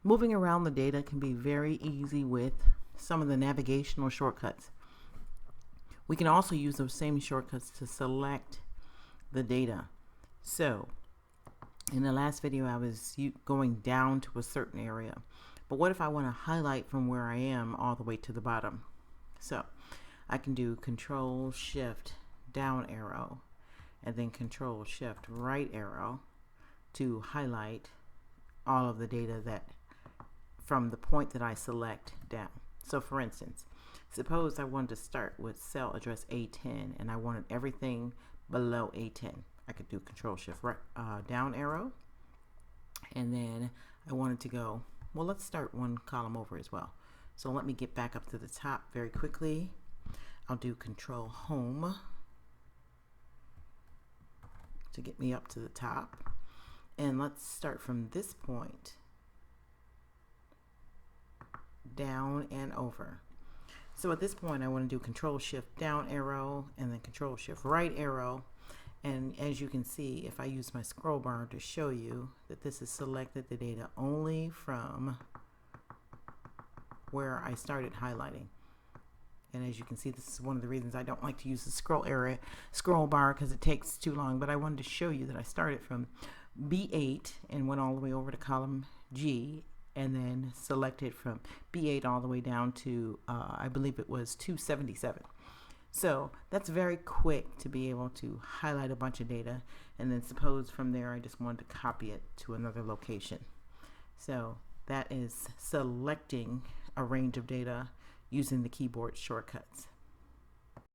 Moving around the data can be very easy with some of the navigational shortcuts. We can also use those same shortcuts to select the data. So in the last video I was going down to a certain area, but what if I want to highlight from where I am all the way to the bottom? So I can do Control Shift down arrow and then Control Shift right arrow to highlight all of the data that from the point that I select down. So for instance, suppose I wanted to start with cell address A10 and I wanted everything below A10. I could do Control Shift right, down arrow, and then I wanted to go, well, let's start one column over as well. So let me get back up to the top very quickly. I'll do Control Home to get me up to the top. And let's start from this point down and over. So at this point I want to do Control Shift down arrow and then Control Shift right arrow. And as you can see, if I use my scroll bar to show you that this has selected the data only from where I started highlighting. And as you can see, this is one of the reasons I don't like to use the scroll bar because it takes too long. But I wanted to show you that I started from B8 and went all the way over to column G, and then selected from B8 all the way down to I believe it was 277. So that's very quick to be able to highlight a bunch of data, and then suppose from there I just wanted to copy it to another location. So that is selecting a range of data using the keyboard shortcuts.